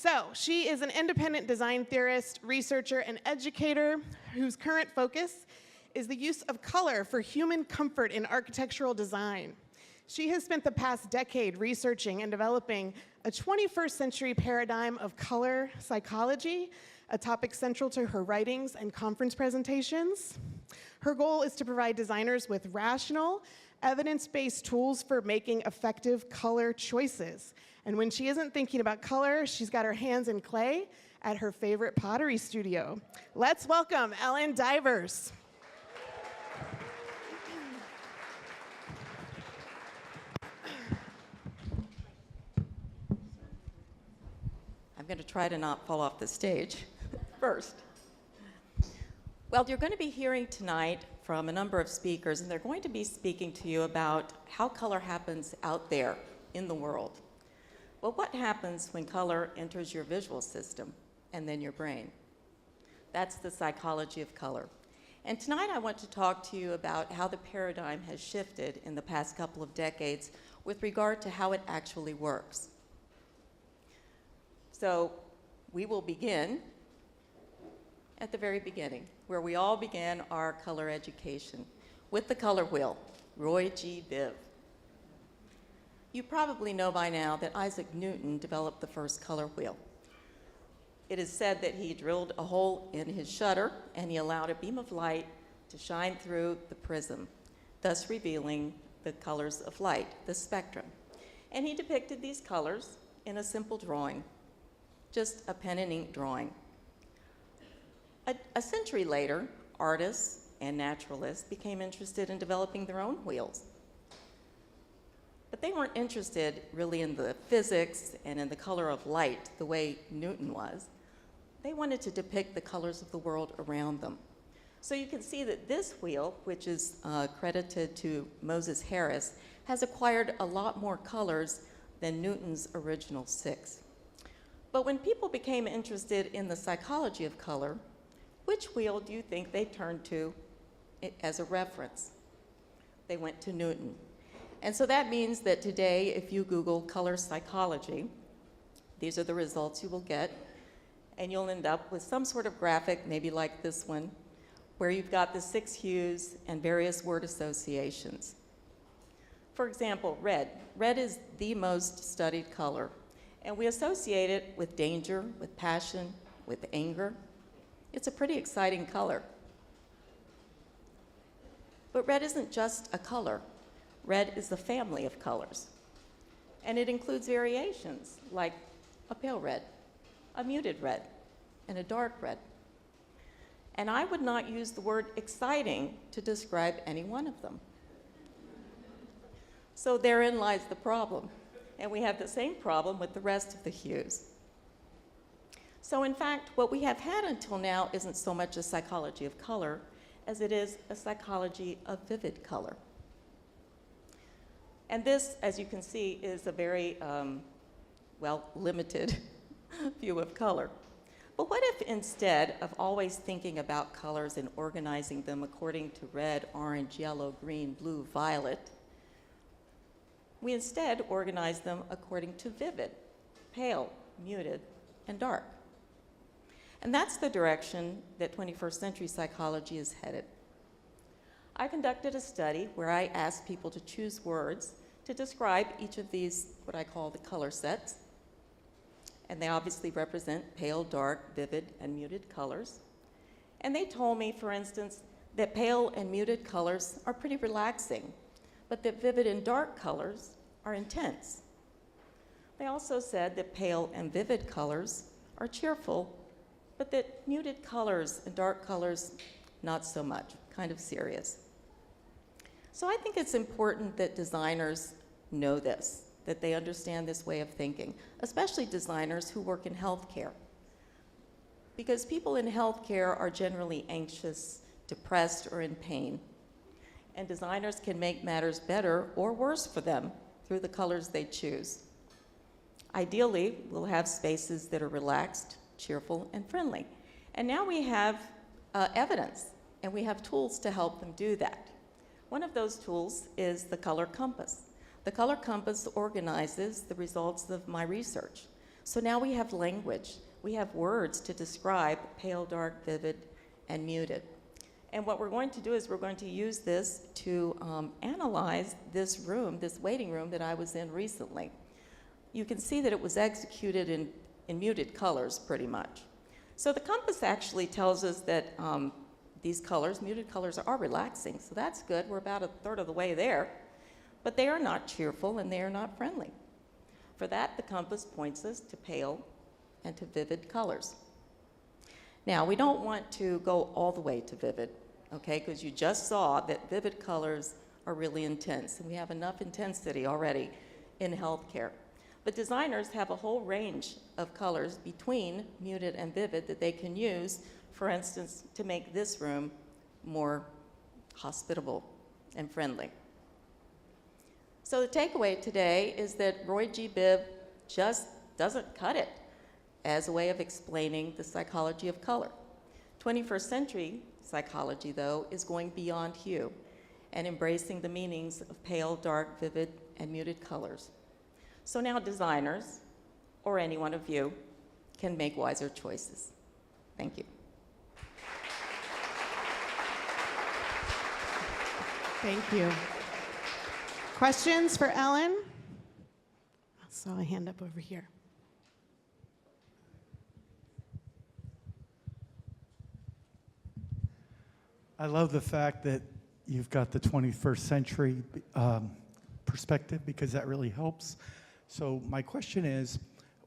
So she is an independent design theorist, researcher, and educator whose current focus is the use of color for human comfort in architectural design. She has spent the past decade researching and developing a 21st century paradigm of color psychology, a topic central to her writings and conference presentations. Her goal is to provide designers with rational, evidence-based tools for making effective color choices. And when she isn't thinking about color, she's got her hands in clay at her favorite pottery studio. Let's welcome Ellen Divers. I'm going to try to not fall off the stage first. Well, you're going to be hearing tonight from a number of speakers, and they're going to be speaking to you about how color happens out there in the world. Well, what happens when color enters your visual system and then your brain? That's the psychology of color. And tonight I want to talk to you about how the paradigm has shifted in the past couple of decades with regard to how it actually works. So we will begin at the very beginning, where we all began our color education with the color wheel, Roy G. Biv. You probably know by now that Isaac Newton developed the first color wheel. It is said that he drilled a hole in his shutter and he allowed a beam of light to shine through the prism, thus revealing the colors of light, the spectrum. And he depicted these colors in a simple drawing, just a pen and ink drawing. A century later, artists and naturalists became interested in developing their own wheels. But they weren't interested really in the physics and in the color of light the way Newton was. They wanted to depict the colors of the world around them. So you can see that this wheel, which is credited to Moses Harris, has acquired a lot more colors than Newton's original 6. But when people became interested in the psychology of color, which wheel do you think they turned to as a reference? They went to Newton. And so that means that today, if you Google color psychology, these are the results you will get, and you'll end up with some sort of graphic, maybe like this one, where you've got the 6 hues and various word associations. For example, red. Red is the most studied color, and we associate it with danger, with passion, with anger. It's a pretty exciting color. But red isn't just a color. Red is the family of colors, and it includes variations like a pale red, a muted red, and a dark red. And I would not use the word exciting to describe any one of them. So therein lies the problem, and we have the same problem with the rest of the hues. So in fact, what we have had until now isn't so much a psychology of color as it is a psychology of vivid color. And this, as you can see, is a very, limited view of color. But what if instead of always thinking about colors and organizing them according to red, orange, yellow, green, blue, violet, we instead organize them according to vivid, pale, muted, and dark? And that's the direction that 21st century psychology is headed. I conducted a study where I asked people to choose words to describe each of these, what I call the color sets. And they obviously represent pale, dark, vivid, and muted colors. And they told me, for instance, that pale and muted colors are pretty relaxing, but that vivid and dark colors are intense. They also said that pale and vivid colors are cheerful, but that muted colors and dark colors, not so much, kind of serious. So I think it's important that designers know this, that they understand this way of thinking, especially designers who work in healthcare. Because people in healthcare are generally anxious, depressed, or in pain. And designers can make matters better or worse for them through the colors they choose. Ideally, we'll have spaces that are relaxed, cheerful, and friendly. And now we have evidence, and we have tools to help them do that. One of those tools is the color compass. The color compass organizes the results of my research. So now we have language. We have words to describe pale, dark, vivid, and muted. And what we're going to do is we're going to use this to analyze this room, this waiting room that I was in recently. You can see that it was executed in muted colors pretty much. So the compass actually tells us that these colors, muted colors, are relaxing. So that's good. We're about a third of the way there. But they are not cheerful and they are not friendly. For that, the compass points us to pale and to vivid colors. Now, we don't want to go all the way to vivid, okay, because you just saw that vivid colors are really intense, and we have enough intensity already in healthcare. But designers have a whole range of colors between muted and vivid that they can use, for instance, to make this room more hospitable and friendly. So the takeaway today is that Roy G. Biv just doesn't cut it as a way of explaining the psychology of color. 21st century psychology, though, is going beyond hue and embracing the meanings of pale, dark, vivid, and muted colors. So now designers, or any one of you, can make wiser choices. Thank you. Thank you. Questions for Ellen? I saw a hand up over here. I love the fact that you've got the 21st century perspective, because that really helps. So my question is,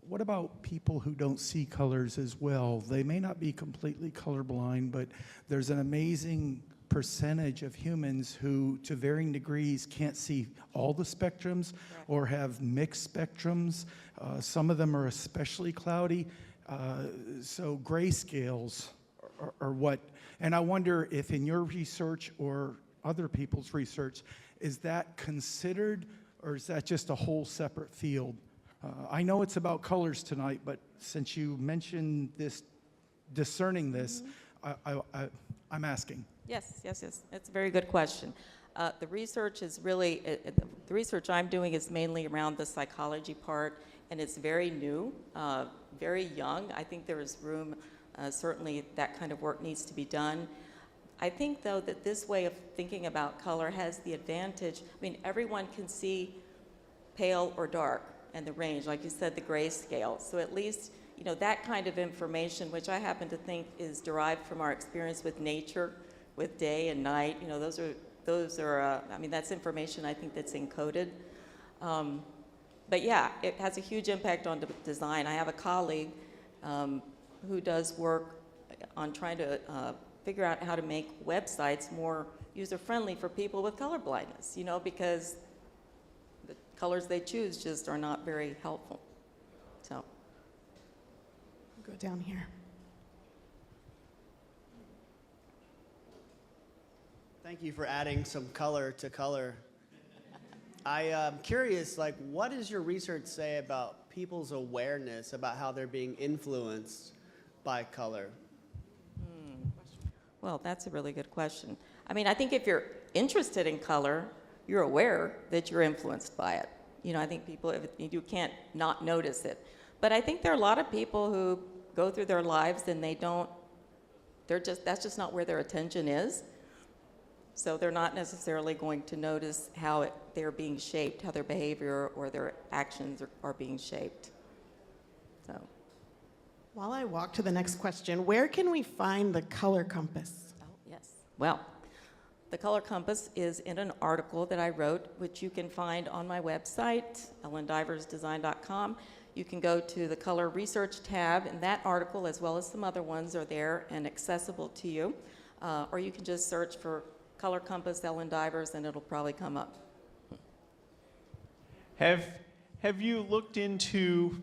what about people who don't see colors as well? They may not be completely colorblind, but there's an amazing percentage of humans who, to varying degrees, can't see all the spectrums or have mixed spectrums. Some of them are especially cloudy. So grayscales are what, and I wonder if in your research or other people's research, is that considered, or is that just a whole separate field? I know it's about colors tonight, but since you mentioned this, discerning this, I'm asking. Yes. It's a very good question. The research is really, the research I'm doing is mainly around the psychology part, and it's very new, very young. I think there is room, certainly that kind of work needs to be done. I think, though, that this way of thinking about color has the advantage, I mean, everyone can see pale or dark and the range, like you said, the grayscale. So at least, you know, that kind of information, which I happen to think is derived from our experience with nature, with day and night, you know, those are I mean, that's information I think that's encoded. But yeah, it has a huge impact on design. I have a colleague who does work on trying to figure out how to make websites more user-friendly for people with color blindness, you know, because the colors they choose just are not very helpful. So. Go down here. Thank you for adding some color to color. I am curious, like, what does your research say about people's awareness about how they're being influenced by color? Well, that's a really good question. I mean, I think if you're interested in color, you're aware that you're influenced by it. You know, I think people, you can't not notice it. But I think there are a lot of people who go through their lives and that's just not where their attention is. So they're not necessarily going to notice how they're being shaped, how their behavior or their actions are being shaped. So. While I walk to the next question, where can we find the color compass? Oh, yes. Well, the color compass is in an article that I wrote, which you can find on my website, ellendiversdesign.com. You can go to the color research tab, and that article, as well as some other ones, are there and accessible to you. Or you can just search for color compass Ellen Divers, and it'll probably come up. Have you looked into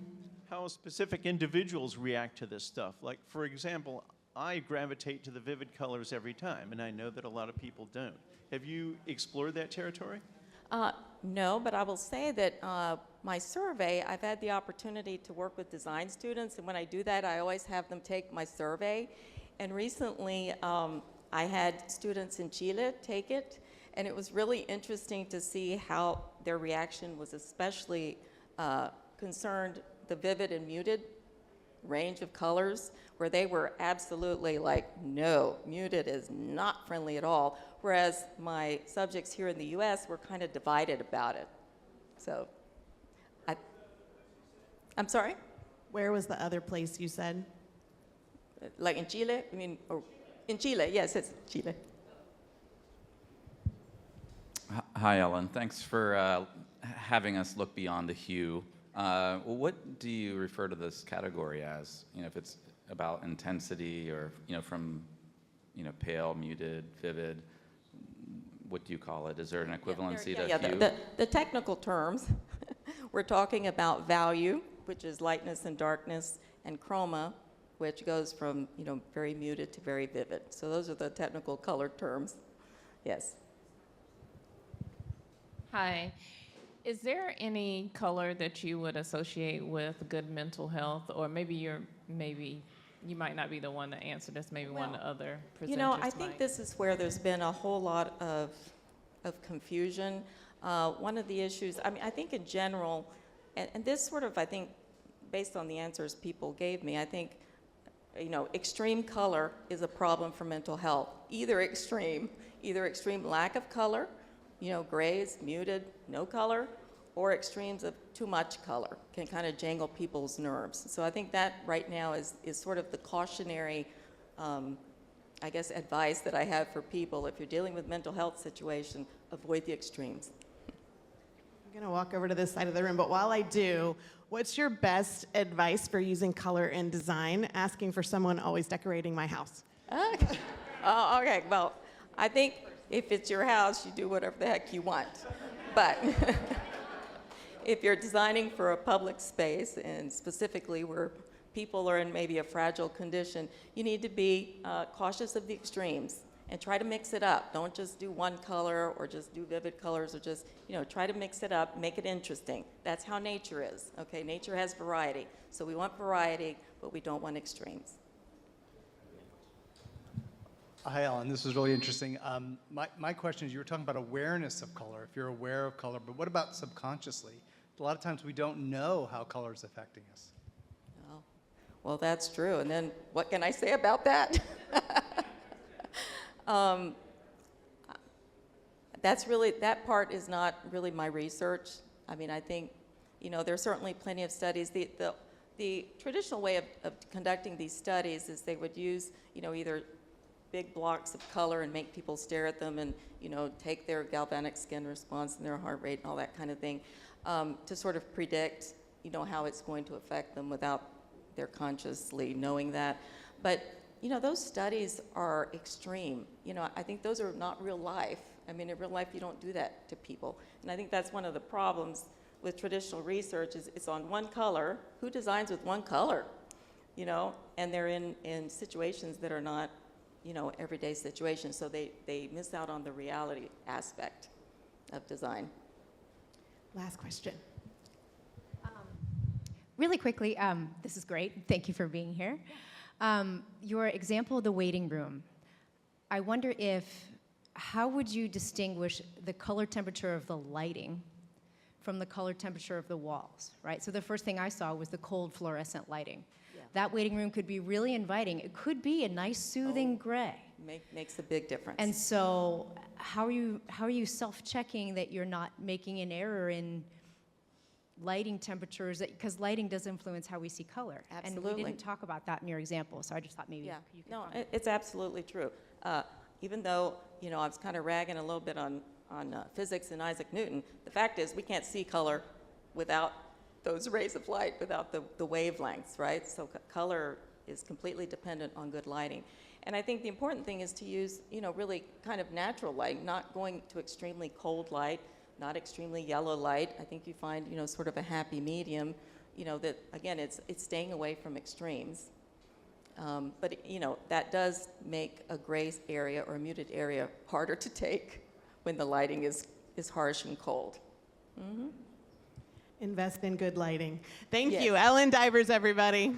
how specific individuals react to this stuff? Like, for example, I gravitate to the vivid colors every time, and I know that a lot of people don't. Have you explored that territory? No, but I will say that my survey, I've had the opportunity to work with design students, and when I do that, I always have them take my survey. And recently, I had students in Chile take it, and it was really interesting to see how their reaction was especially concerned the vivid and muted range of colors, where they were absolutely like, no, muted is not friendly at all, whereas my subjects here in the US were kind of divided about it. So, I'm sorry? Where was the other place you said? Like in Chile? I mean, or in Chile, yes, it's Chile. Hi, Ellen. Thanks for having us look beyond the hue. What do you refer to this category as? You know, if it's about intensity or, you know, from, you know, pale, muted, vivid, what do you call it? Is there an equivalency to hue? The technical terms, we're talking about value, which is lightness and darkness, and chroma, which goes from, you know, very muted to very vivid. So those are the technical color terms. Yes. Hi. Is there any color that you would associate with good mental health, or maybe you might not be the one to answer this, maybe one of the other presenters You know, I might. think this is where there's been a whole lot of confusion. One of the issues, I mean, I think in general, and this sort of, I think, based on the answers people gave me, I think, you know, extreme color is a problem for mental health. Either extreme lack of color, you know, grays, muted, no color, or extremes of too much color can kind of jangle people's nerves. So I think that right now is sort of the cautionary, I guess, advice that I have for people. If you're dealing with mental health situation, avoid the extremes. I'm going to walk over to this side of the room, but while I do, what's your best advice for using color in design? Asking for someone always decorating my house. Okay. Okay, well, I think if it's your house, you do whatever the heck you want. But if you're designing for a public space, and specifically where people are in maybe a fragile condition, you need to be cautious of the extremes and try to mix it up. Don't just do one color or just do vivid colors, or just, you know, try to mix it up, make it interesting. That's how nature is, okay? Nature has variety. So we want variety, but we don't want extremes. Hi, Ellen. This was really interesting. My question is, you were talking about awareness of color, if you're aware of color, but what about subconsciously? A lot of times we don't know how color is affecting us. Oh, well, that's true. And then what can I say about that? That part is not really my research. I mean, I think, you know, there's certainly plenty of studies. The traditional way of conducting these studies is they would use, you know, either big blocks of color and make people stare at them and, you know, take their galvanic skin response and their heart rate and all that kind of thing to sort of predict, you know, how it's going to affect them without their consciously knowing that. But, you know, those studies are extreme. You know, I think those are not real life. I mean, in real life, you don't do that to people. And I think that's one of the problems with traditional research is it's on one color. Who designs with one color? You know, and they're in situations that are not, you know, everyday situations. So they miss out on the reality aspect of design. Last question. Really quickly, this is great. Thank you for being here. Your example of the waiting room, I wonder how would you distinguish the color temperature of the lighting from the color temperature of the walls, right? So the first thing I saw was the cold fluorescent lighting. Yeah. That waiting room could be really inviting. It could be a nice soothing gray. Makes a big difference. And so how are you self-checking that you're not making an error in lighting temperatures, because lighting does influence how we see color. Absolutely. And we didn't talk about that in your example, so I just thought maybe you could comment. It's absolutely true. Even though, you know, I was kind of ragging a little bit on physics and Isaac Newton, the fact is we can't see color without those rays of light, without the wavelengths, right? So color is completely dependent on good lighting. And I think the important thing is to use, you know, really kind of natural light, not going to extremely cold light, not extremely yellow light. I think you find, you know, sort of a happy medium, you know, that, again, it's staying away from extremes. But, you know, that does make a gray area or a muted area harder to take when the lighting is harsh and cold. Mm-hmm. Invest in good lighting. Thank Yes. you. Ellen Divers, everybody.